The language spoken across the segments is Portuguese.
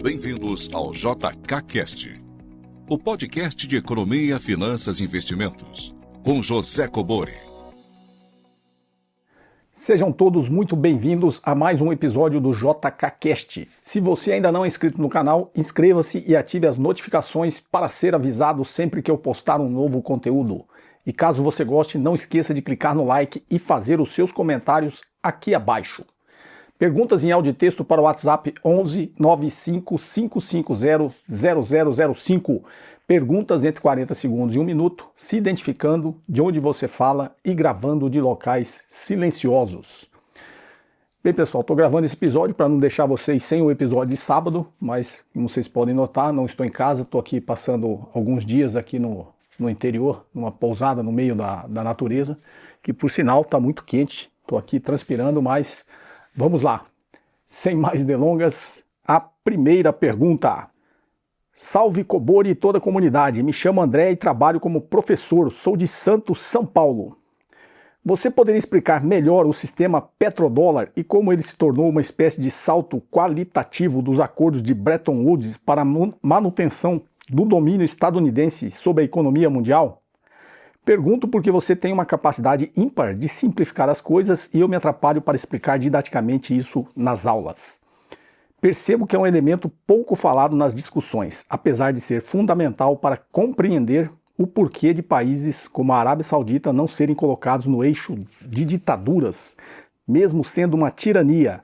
Bem-vindos ao JKCast, o podcast de economia, finanças e investimentos, com José Cobori. Sejam todos muito bem-vindos a mais um episódio do JKCast. Se você ainda não é inscrito no canal, inscreva-se e ative as notificações para ser avisado sempre que eu postar um novo conteúdo. E caso você goste, não esqueça de clicar no like e fazer os seus comentários aqui abaixo. Perguntas em áudio e texto para o WhatsApp 11 95 550 0005. Perguntas entre 40 segundos e 1 minuto, se identificando de onde você fala e gravando de locais silenciosos. Bem, pessoal, estou gravando esse episódio para não deixar vocês sem o episódio de sábado, mas como vocês podem notar, não estou em casa, estou aqui passando alguns dias aqui no interior, numa pousada no meio da natureza, que por sinal está muito quente, estou aqui transpirando, mas vamos lá. Sem mais delongas, a primeira pergunta. Salve Cobori e toda a comunidade, me chamo André e trabalho como professor, sou de Santos, São Paulo. Você poderia explicar melhor o sistema petrodólar e como ele se tornou uma espécie de salto qualitativo dos acordos de Bretton Woods para a manutenção do domínio estadunidense sobre a economia mundial? Pergunto porque você tem uma capacidade ímpar de simplificar as coisas e eu me atrapalho para explicar didaticamente isso nas aulas. Percebo que é um elemento pouco falado nas discussões, apesar de ser fundamental para compreender o porquê de países como a Arábia Saudita não serem colocados no eixo de ditaduras, mesmo sendo uma tirania.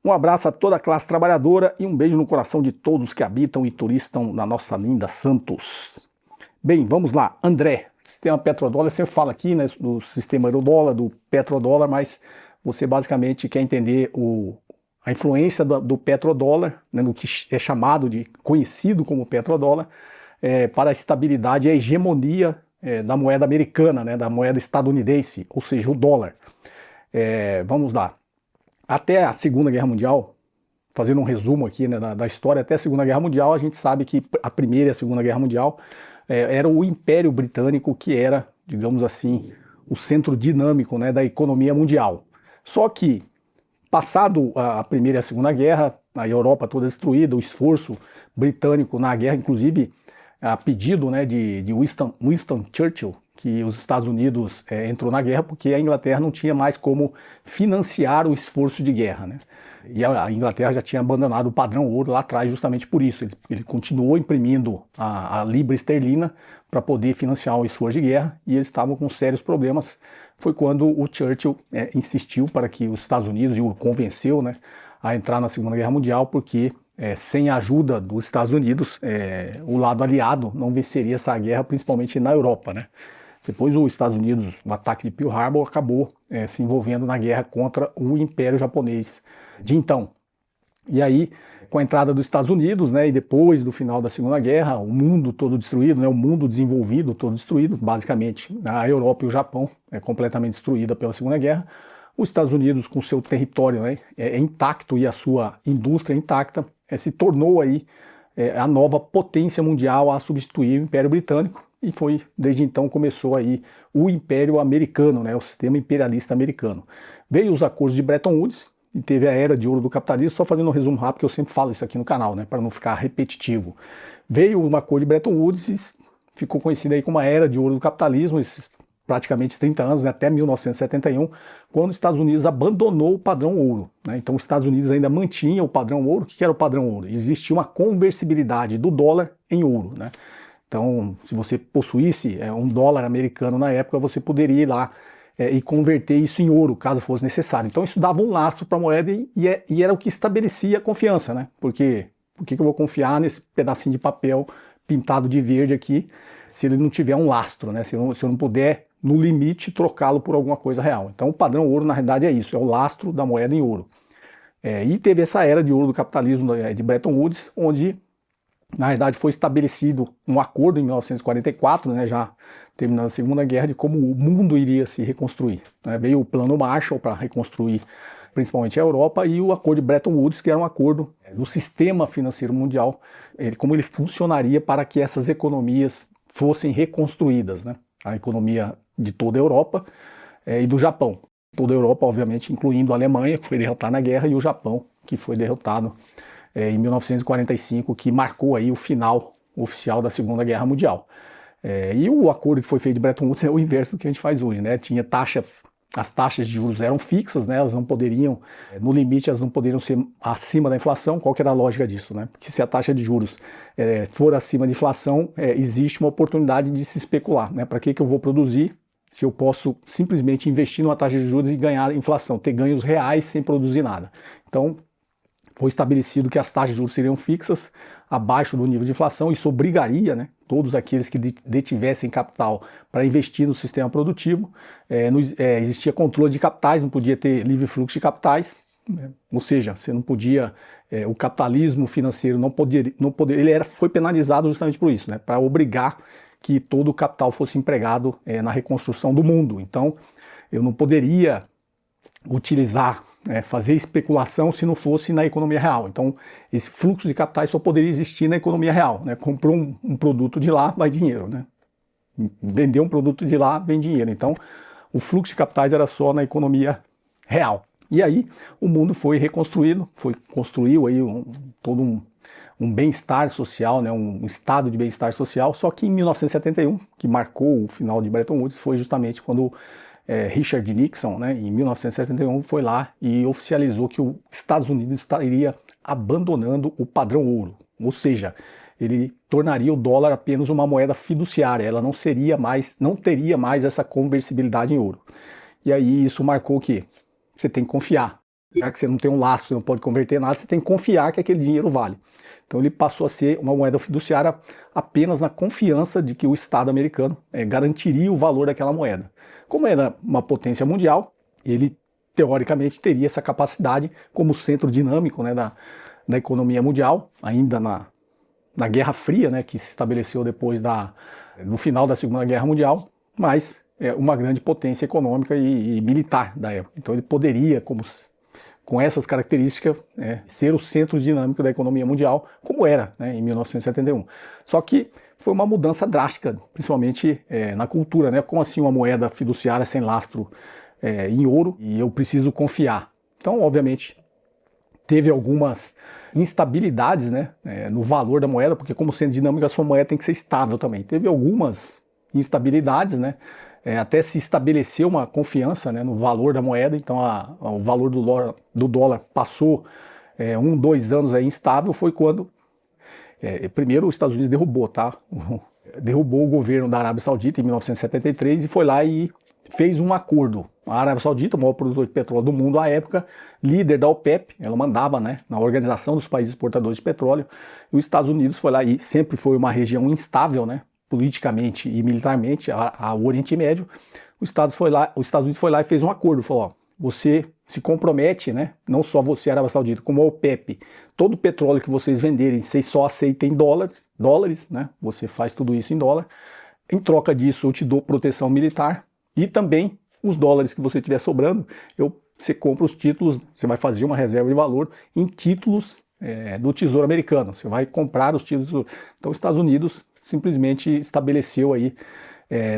Um abraço a toda a classe trabalhadora e um beijo no coração de todos que habitam e turistam na nossa linda Santos. Bem, vamos lá. André, sistema petrodólar, você fala aqui, né, do sistema eurodólar, do petrodólar, mas você basicamente quer entender a influência do petrodólar, né, no que é chamado de, conhecido como petrodólar, para a estabilidade e a hegemonia da moeda americana, né, da moeda estadunidense, ou seja, o dólar. Vamos lá. Até a Segunda Guerra Mundial, fazendo um resumo aqui, né, da história, até a Segunda Guerra Mundial, a gente sabe que a Primeira e a Segunda Guerra Mundial era o Império Britânico que era, digamos assim, o centro dinâmico, né, da economia mundial. Só que, passado a Primeira e a Segunda Guerra, a Europa toda destruída, o esforço britânico na guerra, inclusive a pedido, né, de Winston Churchill, que os Estados Unidos entrou na guerra porque a Inglaterra não tinha mais como financiar o esforço de guerra, né? E a Inglaterra já tinha abandonado o padrão ouro lá atrás justamente por isso. Ele continuou imprimindo a libra esterlina para poder financiar o esforço de guerra e eles estavam com sérios problemas. Foi quando o Churchill insistiu para que os Estados Unidos, e o convenceu, né, a entrar na Segunda Guerra Mundial, porque sem a ajuda dos Estados Unidos, o lado aliado não venceria essa guerra, principalmente na Europa, né? Depois os Estados Unidos, o ataque de Pearl Harbor, acabou se envolvendo na guerra contra o Império Japonês de então. E aí, com a entrada dos Estados Unidos, né, e depois do final da Segunda Guerra, o mundo todo destruído, né, o mundo desenvolvido todo destruído, basicamente, a Europa e o Japão completamente destruída pela Segunda Guerra, os Estados Unidos com seu território, né, intacto e a sua indústria intacta, se tornou aí a nova potência mundial a substituir o Império Britânico, e foi, desde então, começou aí o Império Americano, né, o sistema imperialista americano. Veio os acordos de Bretton Woods, e teve a era de ouro do capitalismo, só fazendo um resumo rápido, que eu sempre falo isso aqui no canal, né, para não ficar repetitivo. Veio o acordo de Bretton Woods e ficou conhecido aí como a era de ouro do capitalismo, esses praticamente 30 anos, né, até 1971, quando os Estados Unidos abandonou o padrão ouro, né. Então os Estados Unidos ainda mantinha o padrão ouro. O que era o padrão ouro? Existia uma conversibilidade do dólar em ouro, né. Então, se você possuísse um dólar americano na época, você poderia ir lá e converter isso em ouro, caso fosse necessário. Então isso dava um lastro para a moeda e era o que estabelecia a confiança, né? Porque por que eu vou confiar nesse pedacinho de papel pintado de verde aqui, se ele não tiver um lastro, né? Se eu não puder, no limite, trocá-lo por alguma coisa real. Então o padrão ouro, na realidade, é isso, é o lastro da moeda em ouro. E teve essa era de ouro do capitalismo de Bretton Woods, onde na verdade foi estabelecido um acordo em 1944, né, já terminando a Segunda Guerra, de como o mundo iria se reconstruir, né? Veio o Plano Marshall para reconstruir principalmente a Europa e o acordo de Bretton Woods, que era um acordo do sistema financeiro mundial, como ele funcionaria para que essas economias fossem reconstruídas, né? A economia de toda a Europa e do Japão. Toda a Europa, obviamente, incluindo a Alemanha, que foi derrotada na guerra, e o Japão, que foi derrotado em 1945, que marcou aí o final oficial da Segunda Guerra Mundial. E o acordo que foi feito de Bretton Woods é o inverso do que a gente faz hoje, né? Tinha as taxas de juros eram fixas, né? Elas não poderiam, no limite, elas não poderiam ser acima da inflação. Qual que era a lógica disso, né? Porque se a taxa de juros for acima da inflação, existe uma oportunidade de se especular, né? Para que eu vou produzir se eu posso simplesmente investir numa taxa de juros e ganhar inflação, ter ganhos reais sem produzir nada? Então, foi estabelecido que as taxas de juros seriam fixas, abaixo do nível de inflação. Isso obrigaria, né, todos aqueles que detivessem capital para investir no sistema produtivo. Existia controle de capitais, não podia ter livre fluxo de capitais, né? Ou seja, você não podia, o capitalismo financeiro foi penalizado justamente por isso, né, para obrigar que todo o capital fosse empregado na reconstrução do mundo. Então, eu não poderia utilizar, fazer especulação se não fosse na economia real. Então, esse fluxo de capitais só poderia existir na economia real, né? Comprou um produto de lá, vai dinheiro, né? Vendeu um produto de lá, vem dinheiro. Então, o fluxo de capitais era só na economia real. E aí, o mundo foi reconstruído, construiu aí todo um bem-estar social, né? Um estado de bem-estar social. Só que em 1971, que marcou o final de Bretton Woods, foi justamente quando Richard Nixon, né, em 1971, foi lá e oficializou que os Estados Unidos estaria abandonando o padrão ouro, ou seja, ele tornaria o dólar apenas uma moeda fiduciária, ela não teria mais essa conversibilidade em ouro. E aí isso marcou que você tem que confiar, já que você não tem um laço, você não pode converter nada, você tem que confiar que aquele dinheiro vale. Então ele passou a ser uma moeda fiduciária apenas na confiança de que o Estado americano garantiria o valor daquela moeda. Como era uma potência mundial, ele teoricamente teria essa capacidade como centro dinâmico, né, da economia mundial, ainda na Guerra Fria, né, que se estabeleceu depois no final da Segunda Guerra Mundial, mas uma grande potência econômica e militar da época. Então ele poderia, com essas características, ser o centro dinâmico da economia mundial, como era, né, em 1971. Só que foi uma mudança drástica, principalmente na cultura, né? Como assim uma moeda fiduciária sem lastro em ouro e eu preciso confiar? Então, obviamente, teve algumas instabilidades, né, no valor da moeda, porque como sendo dinâmica, a sua moeda tem que ser estável também. Teve algumas instabilidades, né? Até se estabeleceu uma confiança, né, no valor da moeda, então o valor do dólar passou 2 anos aí instável, foi quando primeiro os Estados Unidos derrubou o governo da Arábia Saudita em 1973 e foi lá e fez um acordo. A Arábia Saudita, o maior produtor de petróleo do mundo à época, líder da OPEP, ela mandava, né, na Organização dos Países Exportadores de Petróleo, e os Estados Unidos foi lá e sempre foi uma região instável, né, politicamente e militarmente, ao Oriente Médio. Os Estados Unidos foi lá e fez um acordo, falou, ó, você se compromete, né, não só você, Arábia Saudita, como a OPEP, todo o petróleo que vocês venderem, vocês só aceitem dólares, né, você faz tudo isso em dólar, em troca disso eu te dou proteção militar e também os dólares que você tiver sobrando, você compra os títulos, você vai fazer uma reserva de valor em títulos do Tesouro Americano, você vai comprar os títulos. Então os Estados Unidos simplesmente estabeleceu aí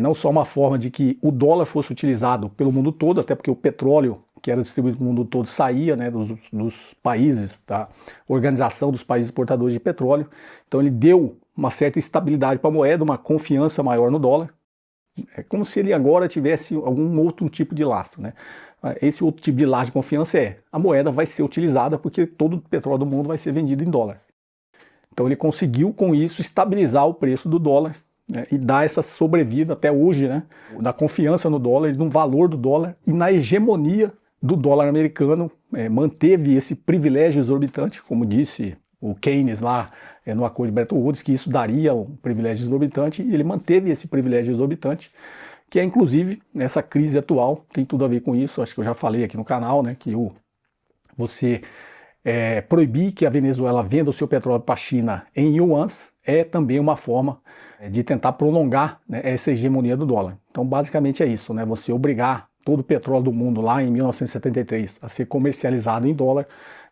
não só uma forma de que o dólar fosse utilizado pelo mundo todo, até porque o petróleo que era distribuído no mundo todo saía, né, dos países, da Organização dos Países Exportadores de Petróleo. Então ele deu uma certa estabilidade para a moeda, uma confiança maior no dólar. É como se ele agora tivesse algum outro tipo de lastro, né? Esse outro tipo de lastro de confiança a moeda vai ser utilizada porque todo o petróleo do mundo vai ser vendido em dólar. Então ele conseguiu com isso estabilizar o preço do dólar, né, e dar essa sobrevida até hoje, né, da confiança no dólar, no valor do dólar e na hegemonia do dólar americano. Manteve esse privilégio exorbitante, como disse o Keynes lá no acordo de Bretton Woods, que isso daria um privilégio exorbitante, e ele manteve esse privilégio exorbitante, que inclusive nessa crise atual, tem tudo a ver com isso, acho que eu já falei aqui no canal, né, que você proibir que a Venezuela venda o seu petróleo para a China em yuans é também uma forma de tentar prolongar, né, essa hegemonia do dólar. Então basicamente é isso, né, você obrigar todo o petróleo do mundo lá em 1973 a ser comercializado em dólar,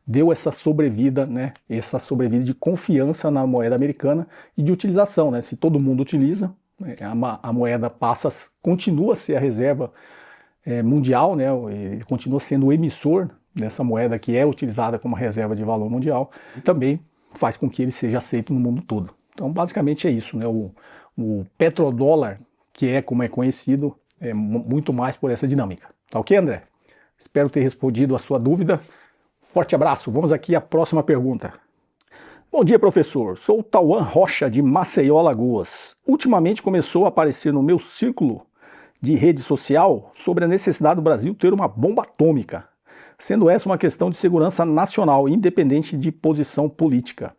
deu essa sobrevida, né, essa sobrevida de confiança na moeda americana e de utilização, né? Se todo mundo utiliza, a moeda continua a ser a reserva mundial, né? Ele continua sendo o emissor dessa moeda que é utilizada como reserva de valor mundial e também faz com que ele seja aceito no mundo todo. Então, basicamente é isso, né? O petrodólar, que é como é conhecido, é muito mais por essa dinâmica. Tá ok, André? Espero ter respondido a sua dúvida. Forte abraço. Vamos aqui à próxima pergunta. Bom dia, professor. Sou o Tauan Rocha, de Maceió, Alagoas. Ultimamente começou a aparecer no meu círculo de rede social sobre a necessidade do Brasil ter uma bomba atômica, sendo essa uma questão de segurança nacional, independente de posição política.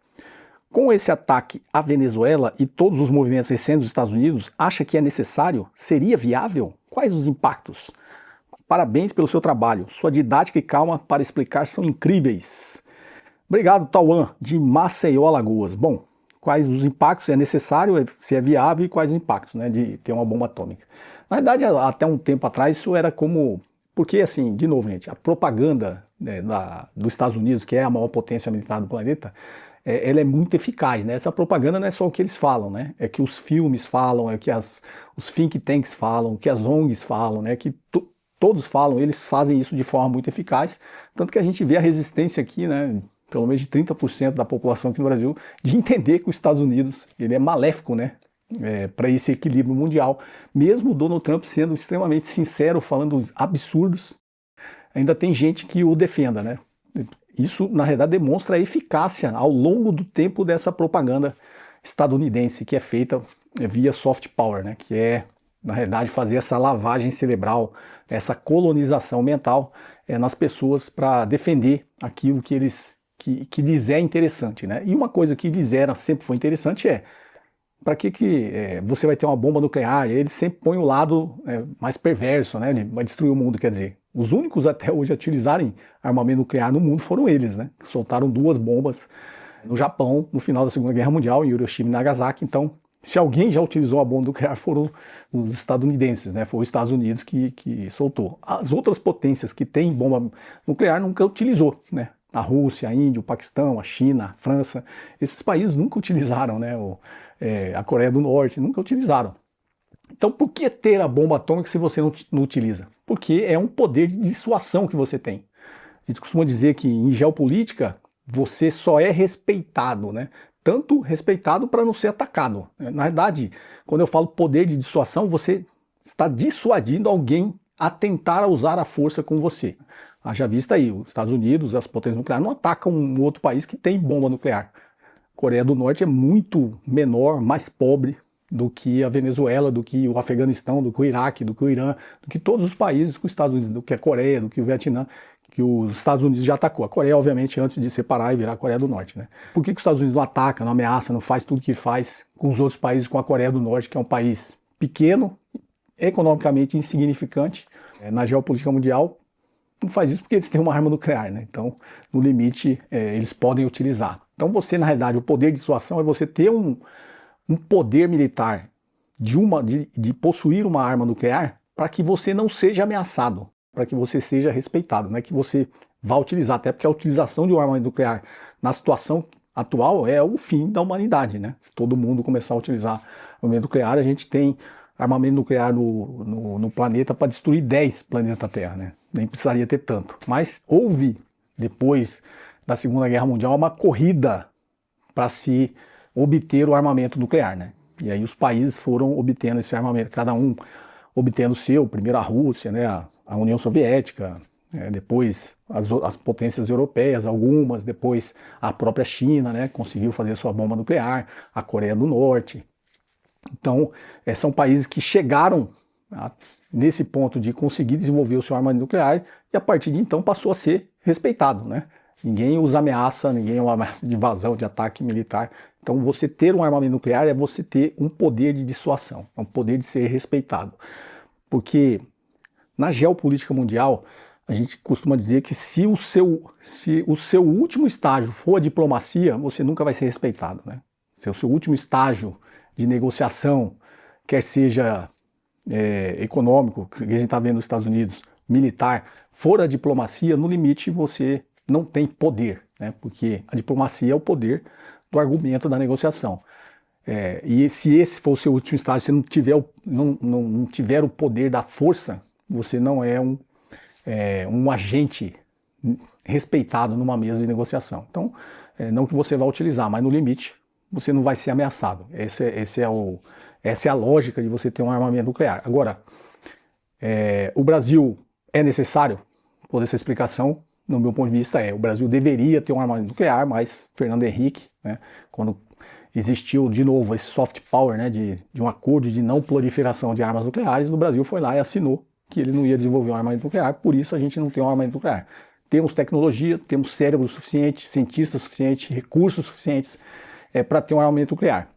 Com esse ataque à Venezuela e todos os movimentos recentes dos Estados Unidos, acha que é necessário? Seria viável? Quais os impactos? Parabéns pelo seu trabalho. Sua didática e calma para explicar são incríveis. Obrigado, Tauan, de Maceió, Alagoas. Bom, quais os impactos? Se é necessário, se é viável e quais os impactos, né, de ter uma bomba atômica. Na verdade, até um tempo atrás, isso era como... Porque, assim, de novo, gente, a propaganda, né, dos Estados Unidos, que é a maior potência militar do planeta, ela é muito eficaz, né? Essa propaganda não é só o que eles falam, né? É que os filmes falam, é que os think tanks falam, que as ONGs falam, né? Que todos falam, eles fazem isso de forma muito eficaz, tanto que a gente vê a resistência aqui, né? Pelo menos de 30% da população aqui no Brasil, de entender que os Estados Unidos ele é maléfico, né? Para esse equilíbrio mundial. Mesmo o Donald Trump sendo extremamente sincero, falando absurdos, ainda tem gente que o defenda, né? Isso, na realidade, demonstra a eficácia ao longo do tempo dessa propaganda estadunidense, que é feita via soft power, né? Que é, na realidade, fazer essa lavagem cerebral, essa colonização mental nas pessoas para defender aquilo que lhes é interessante, né? E uma coisa que lhes sempre foi interessante para que você vai ter uma bomba nuclear? Eles sempre põem o lado mais perverso, né? Vai destruir o mundo, quer dizer. Os únicos até hoje a utilizarem armamento nuclear no mundo foram eles, né? Que soltaram 2 bombas no Japão no final da Segunda Guerra Mundial, em Hiroshima e Nagasaki. Então, se alguém já utilizou a bomba nuclear, foram os estadunidenses, né? Foi os Estados Unidos que soltou. As outras potências que têm bomba nuclear nunca utilizou, né? A Rússia, a Índia, o Paquistão, a China, a França, esses países nunca utilizaram, né? A Coreia do Norte, nunca utilizaram. Então, por que ter a bomba atômica se você não utiliza? Porque é um poder de dissuasão que você tem. A gente costuma dizer que em geopolítica você só é respeitado, né? Tanto respeitado para não ser atacado. Na verdade, quando eu falo poder de dissuasão, você está dissuadindo alguém a tentar usar a força com você. Haja vista aí, os Estados Unidos, as potências nucleares não atacam um outro país que tem bomba nuclear. A Coreia do Norte é muito menor, mais pobre do que a Venezuela, do que o Afeganistão, do que o Iraque, do que o Irã, do que todos os países que os Estados Unidos, do que a Coreia, do que o Vietnã, que os Estados Unidos já atacou. A Coreia, obviamente, antes de separar e virar a Coreia do Norte, né? Por que os Estados Unidos não ataca, não ameaça, não faz tudo que faz com os outros países, com a Coreia do Norte, que é um país pequeno, economicamente insignificante na geopolítica mundial? Não faz isso porque eles têm uma arma nuclear, né? Então, no limite, eles podem utilizar. Então, você, na realidade, o poder de dissuasão é você ter um poder militar de possuir uma arma nuclear para que você não seja ameaçado, para que você seja respeitado, não é que você vá utilizar, até porque a utilização de uma arma nuclear na situação atual é o fim da humanidade, né? Se todo mundo começar a utilizar armamento nuclear, a gente tem armamento nuclear no planeta para destruir 10 planetas Terra, né? Nem precisaria ter tanto. Mas houve, depois da Segunda Guerra Mundial, uma corrida para se obter o armamento nuclear, né? E aí os países foram obtendo esse armamento, cada um obtendo o seu, primeiro a Rússia, né? A União Soviética, depois as potências europeias, algumas, depois a própria China, né? Conseguiu fazer sua bomba nuclear, a Coreia do Norte. Então, são países que chegaram nesse ponto de conseguir desenvolver o seu armamento nuclear e a partir de então passou a ser respeitado, né? Ninguém os ameaça, ninguém é uma ameaça de invasão, de ataque militar. Então você ter um armamento nuclear é você ter um poder de dissuasão, é um poder de ser respeitado. Porque na geopolítica mundial, a gente costuma dizer que se o seu último estágio for a diplomacia, você nunca vai ser respeitado, né? Se o seu último estágio de negociação, quer seja econômico, que a gente está vendo nos Estados Unidos, militar, for a diplomacia, no limite você não tem poder, né? Porque a diplomacia é o poder do argumento da negociação. E se esse for o seu último estágio, você não tiver o poder da força, você não é um agente respeitado numa mesa de negociação. Então, não que você vá utilizar, mas no limite você não vai ser ameaçado. Essa é a lógica de você ter um armamento nuclear. Agora, o Brasil é necessário? Toda essa explicação, no meu ponto de vista, o Brasil deveria ter um armamento nuclear, mas Fernando Henrique, né, quando existiu de novo esse soft power, né, de um acordo de não proliferação de armas nucleares, o Brasil foi lá e assinou que ele não ia desenvolver um armamento nuclear, por isso a gente não tem um armamento nuclear. Temos tecnologia, temos cérebro suficiente, cientistas suficientes, recursos suficientes para ter um armamento nuclear.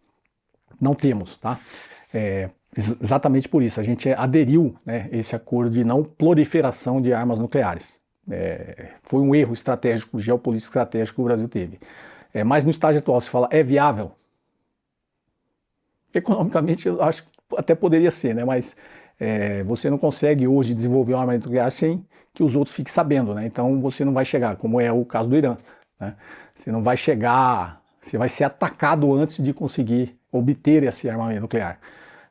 Não temos, tá? Exatamente por isso, a gente aderiu, né, esse acordo de não proliferação de armas nucleares. Foi um erro estratégico, geopolítico estratégico que o Brasil teve. Mas no estágio atual se fala, é viável? Economicamente eu acho que até poderia ser, né? Mas você não consegue hoje desenvolver um armamento nuclear sem que os outros fiquem sabendo, né? Então você não vai chegar, como é o caso do Irã, né? Você não vai chegar, você vai ser atacado antes de conseguir obter esse armamento nuclear.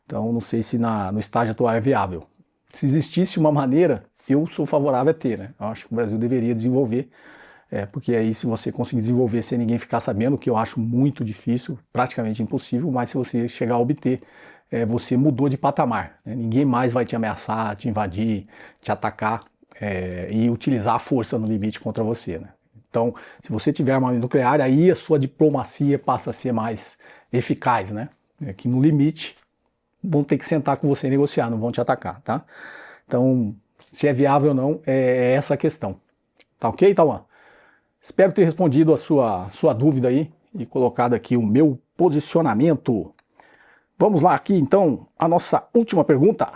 Então não sei se no estágio atual é viável. Se existisse uma maneira, eu sou favorável a ter, né? Eu acho que o Brasil deveria desenvolver, porque aí se você conseguir desenvolver sem ninguém ficar sabendo, que eu acho muito difícil, praticamente impossível, mas se você chegar a obter, você mudou de patamar, né? Ninguém mais vai te ameaçar, te invadir, te atacar e utilizar a força no limite contra você, né? Então, se você tiver armamento nuclear, aí a sua diplomacia passa a ser mais eficaz, né? Que no limite vão ter que sentar com você e negociar, não vão te atacar, tá? Então, se é viável ou não, é essa a questão. Tá ok, Tauan? Espero ter respondido a sua dúvida aí e colocado aqui o meu posicionamento. Vamos lá aqui, então, a nossa última pergunta.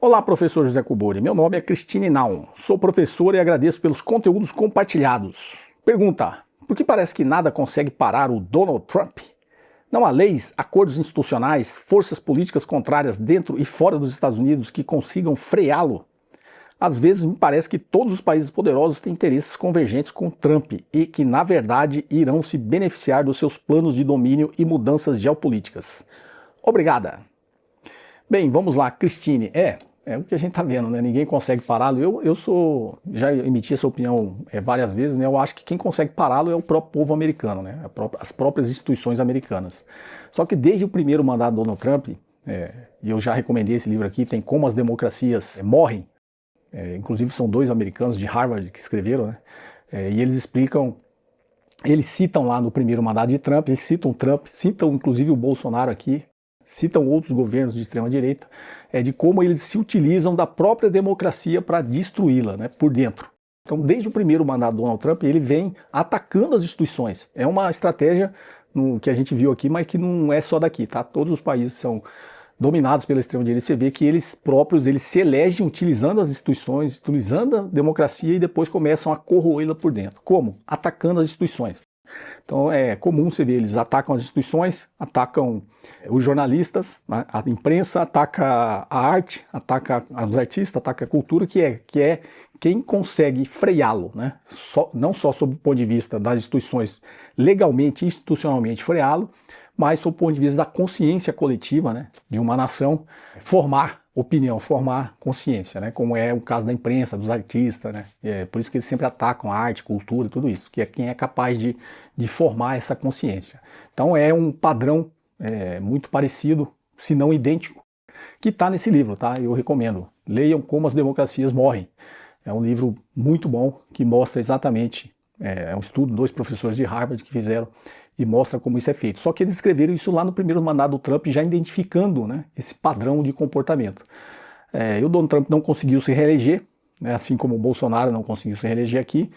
Olá, professor José Cobori. Meu nome é Cristine Naum. Sou professor e agradeço pelos conteúdos compartilhados. Pergunta: por que parece que nada consegue parar o Donald Trump? Não há leis, acordos institucionais, forças políticas contrárias dentro e fora dos Estados Unidos que consigam freá-lo? Às vezes me parece que todos os países poderosos têm interesses convergentes com Trump e que, na verdade, irão se beneficiar dos seus planos de domínio e mudanças geopolíticas. Obrigada. Bem, vamos lá, Cristine. É o que a gente está vendo, né? Ninguém consegue pará-lo. Eu já emiti essa opinião várias vezes, né? Eu acho que quem consegue pará-lo é o próprio povo americano, né? As próprias instituições americanas. Só que desde o primeiro mandato do Donald Trump, e eu já recomendei esse livro aqui, tem Como as Democracias Morrem. Inclusive são dois americanos de Harvard que escreveram, né? E eles explicam, eles citam lá no primeiro mandato de Trump, eles citam Trump, citam inclusive o Bolsonaro aqui, citam outros governos de extrema-direita, de como eles se utilizam da própria democracia para destruí-la, né, por dentro. Então, desde o primeiro mandato do Donald Trump, ele vem atacando as instituições. É uma estratégia que a gente viu aqui, mas que não é só daqui, tá? Todos os países são dominados pela extrema-direita. Você vê que eles próprios, eles se elegem utilizando as instituições, utilizando a democracia e depois começam a corroê-la por dentro. Como? Atacando as instituições. Então é comum você ver, eles atacam as instituições, atacam os jornalistas, a imprensa, ataca a arte, ataca os artistas, ataca a cultura, que é quem consegue freá-lo, né? Não só sob o ponto de vista das instituições legalmente, institucionalmente freá-lo, mas sob o ponto de vista da consciência coletiva, né, de uma nação, formar opinião, formar consciência, né, como é o caso da imprensa, dos artistas, né, por isso que eles sempre atacam a arte, cultura, tudo isso, que é quem é capaz de formar essa consciência. Então é um padrão muito parecido, se não idêntico, que está nesse livro, tá? Eu recomendo. Leiam Como as Democracias Morrem. É um livro muito bom, que mostra exatamente, é um estudo, dois professores de Harvard que fizeram, e mostra como isso é feito. Só que eles escreveram isso lá no primeiro mandato do Trump, já identificando, né, esse padrão de comportamento. E o Donald Trump não conseguiu se reeleger, né, assim como o Bolsonaro não conseguiu se reeleger aqui,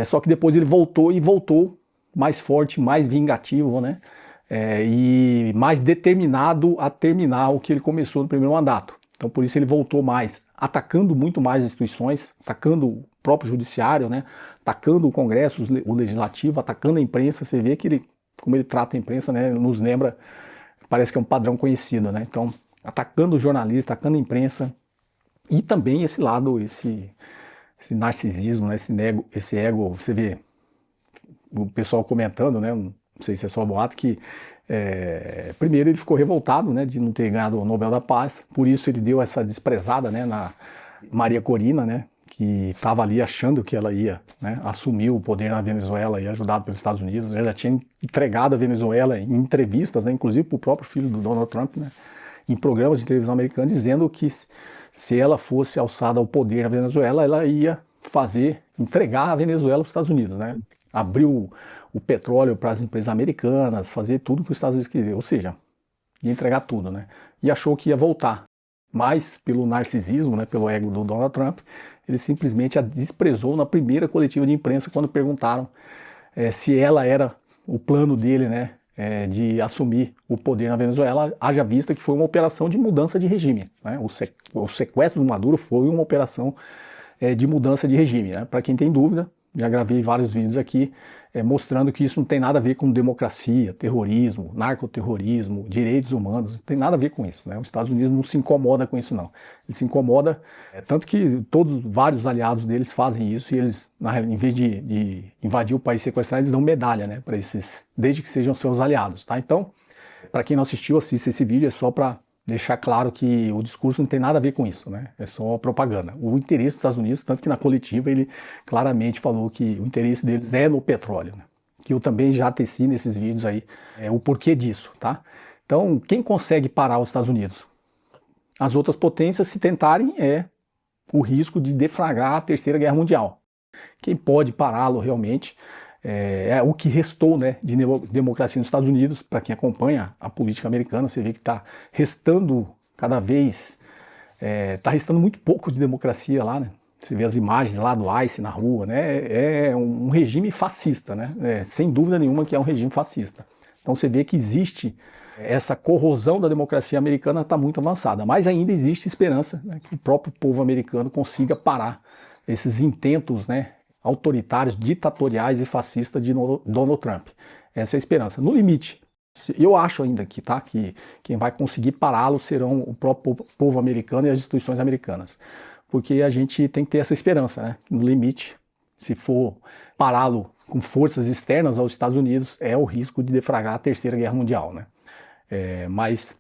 só que depois ele voltou mais forte, mais vingativo, né, e mais determinado a terminar o que ele começou no primeiro mandato. Então por isso ele voltou mais, atacando muito mais as instituições, atacando o próprio judiciário, né, atacando o Congresso, o Legislativo, atacando a imprensa. Você vê que como ele trata a imprensa, né, nos lembra, parece que é um padrão conhecido, né? Então, atacando o jornalista, atacando a imprensa, e também esse lado, esse narcisismo, né, esse ego, você vê o pessoal comentando, né, não sei se é só boato, que primeiro ele ficou revoltado, né, de não ter ganhado o Nobel da Paz, por isso ele deu essa desprezada, né, na Maria Corina, né, que estava ali achando que ela ia, né, assumir o poder na Venezuela e ajudado pelos Estados Unidos. Ela já tinha entregado a Venezuela em entrevistas, né, inclusive para o próprio filho do Donald Trump, né, em programas de televisão americana, dizendo que se ela fosse alçada ao poder na Venezuela, ela ia entregar a Venezuela para os Estados Unidos, né, abrir o petróleo para as empresas americanas, fazer tudo que os Estados Unidos queria, ou seja, ia entregar tudo, né, e achou que ia voltar. Mas, pelo narcisismo, né, pelo ego do Donald Trump, ele simplesmente a desprezou na primeira coletiva de imprensa quando perguntaram se ela era o plano dele, né, de assumir o poder na Venezuela, haja vista que foi uma operação de mudança de regime. Né? O sequestro do Maduro foi uma operação de mudança de regime. Né? Para quem tem dúvida, já gravei vários vídeos aqui mostrando que isso não tem nada a ver com democracia, terrorismo, narcoterrorismo, direitos humanos, não tem nada a ver com isso. Né? Os Estados Unidos não se incomoda com isso, não. Ele se incomoda, tanto que vários aliados deles fazem isso, e eles, em vez de invadir o país e sequestrar, eles dão medalha, né, para esses, desde que sejam seus aliados. Tá? Então, para quem não assistiu, assista esse vídeo, é só para deixar claro que o discurso não tem nada a ver com isso, né? É só propaganda. O interesse dos Estados Unidos, tanto que na coletiva ele claramente falou que o interesse deles é no petróleo, né? Que eu também já teci nesses vídeos aí o porquê disso, tá? Então, quem consegue parar os Estados Unidos? As outras potências, se tentarem, o risco de deflagrar a Terceira Guerra Mundial. Quem pode pará-lo realmente é o que restou, né, de democracia nos Estados Unidos. Para quem acompanha a política americana, você vê que está restando cada vez, está restando muito pouco de democracia lá, né? Você vê as imagens lá do ICE na rua, né? É um regime fascista, né? Sem dúvida nenhuma que é um regime fascista. Então você vê que existe essa corrosão da democracia americana, está muito avançada, mas ainda existe esperança, né, que o próprio povo americano consiga parar esses intentos, né, autoritários, ditatoriais e fascistas de Donald Trump. Essa é a esperança. No limite, eu acho ainda que quem vai conseguir pará-lo serão o próprio povo americano e as instituições americanas. Porque a gente tem que ter essa esperança, né? No limite, se for pará-lo com forças externas aos Estados Unidos, é o risco de deflagrar a Terceira Guerra Mundial, né? Mas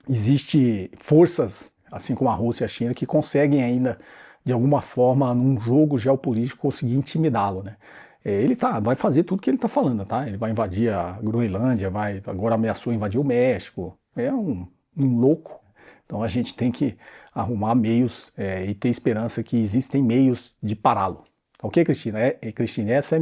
existe forças, assim como a Rússia e a China, que conseguem ainda de alguma forma, num jogo geopolítico, conseguir intimidá-lo, né? Ele vai fazer tudo que ele está falando, tá? Ele vai invadir a Groenlândia, agora ameaçou invadir o México. É um louco. Então a gente tem que arrumar meios e ter esperança que existem meios de pará-lo. Ok, Cristina? Cristina, essa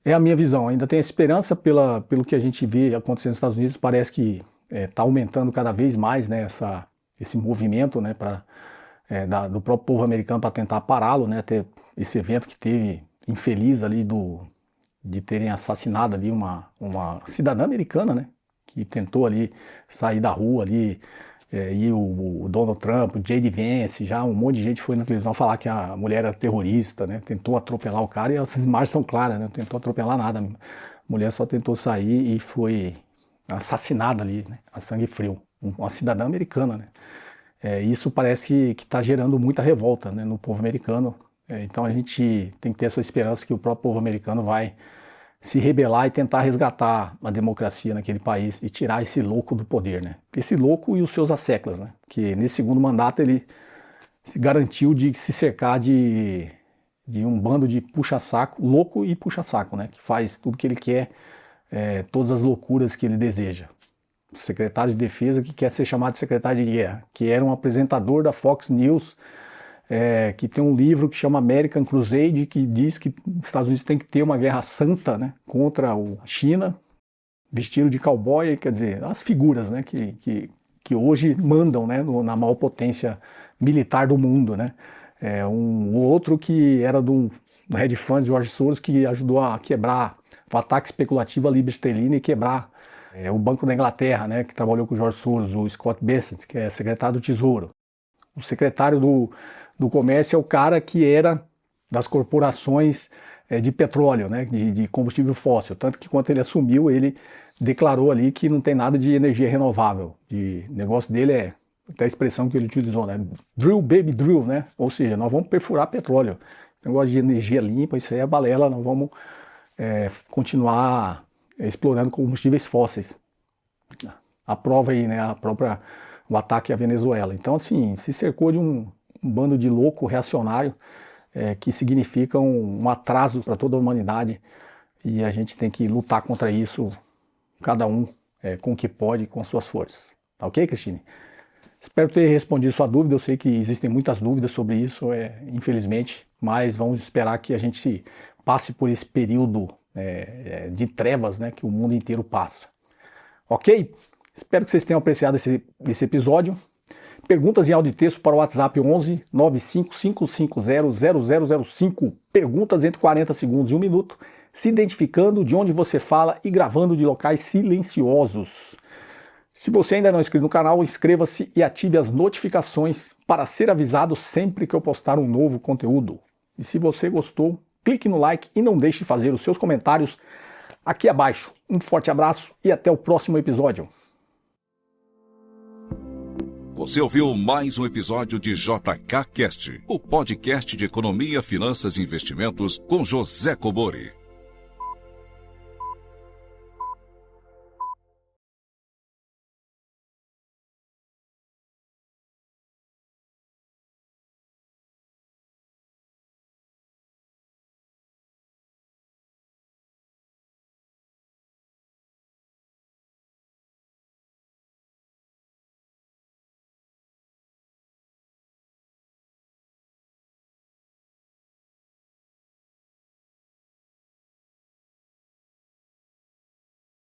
é a minha visão. Ainda tenho esperança pelo que a gente vê acontecendo nos Estados Unidos. Parece que está aumentando cada vez mais, né, esse movimento, né, do próprio povo americano para tentar pará-lo, né? Até esse evento que teve infeliz ali de terem assassinado ali uma cidadã americana, né? Que tentou ali sair da rua ali, e o Donald Trump, o J.D. Vance, já um monte de gente foi na televisão falar que a mulher era terrorista, né? Tentou atropelar o cara, e as imagens são claras, né? Não tentou atropelar nada. A mulher só tentou sair e foi assassinada ali, né? A sangue frio. Uma cidadã americana, né? Isso parece que está gerando muita revolta, né, no povo americano. Então a gente tem que ter essa esperança que o próprio povo americano vai se rebelar e tentar resgatar a democracia naquele país e tirar esse louco do poder, né? Esse louco e os seus asseclas, né? Que nesse segundo mandato ele se garantiu de se cercar de um bando de puxa-saco, louco e puxa-saco, né? Que faz tudo que ele quer, todas as loucuras que ele deseja. Secretário de Defesa que quer ser chamado de secretário de guerra, que era um apresentador da Fox News, que tem um livro que chama American Crusade, que diz que os Estados Unidos tem que ter uma guerra santa, né, contra a China, vestido de cowboy, quer dizer, as figuras, né, que hoje mandam, né, na maior potência militar do mundo, né. Um outro que era do hedge fund George Soros, que ajudou a quebrar o ataque especulativo à libra esterlina e quebrar o Banco da Inglaterra, né, que trabalhou com o George Soros, o Scott Bessent, que é secretário do Tesouro. O secretário do Comércio é o cara que era das corporações de petróleo, né, de combustível fóssil. Tanto que quando ele assumiu, ele declarou ali que não tem nada de energia renovável. O negócio dele até a expressão que ele utilizou, né, drill baby drill, né, ou seja, nós vamos perfurar petróleo. Negócio de energia limpa, isso aí é balela, nós vamos continuar explorando combustíveis fósseis. A prova aí, né, o ataque à Venezuela. Então, assim, se cercou de um bando de louco reacionário que significam um atraso para toda a humanidade, e a gente tem que lutar contra isso, cada um com o que pode, com as suas forças. Tá ok, Cristine? Espero ter respondido sua dúvida. Eu sei que existem muitas dúvidas sobre isso, infelizmente, mas vamos esperar que a gente passe por esse período de trevas, né, que o mundo inteiro passa. Ok? Espero que vocês tenham apreciado esse episódio. Perguntas em áudio e texto para o WhatsApp 11 95550 0005. Perguntas entre 40 segundos e 1 minuto, se identificando de onde você fala e gravando de locais silenciosos. Se você ainda não é inscrito no canal, inscreva-se e ative as notificações para ser avisado sempre que eu postar um novo conteúdo. E se você gostou, clique no like e não deixe de fazer os seus comentários aqui abaixo. Um forte abraço e até o próximo episódio. Você ouviu mais um episódio de JK Cast, o podcast de economia, finanças e investimentos com José Cobori.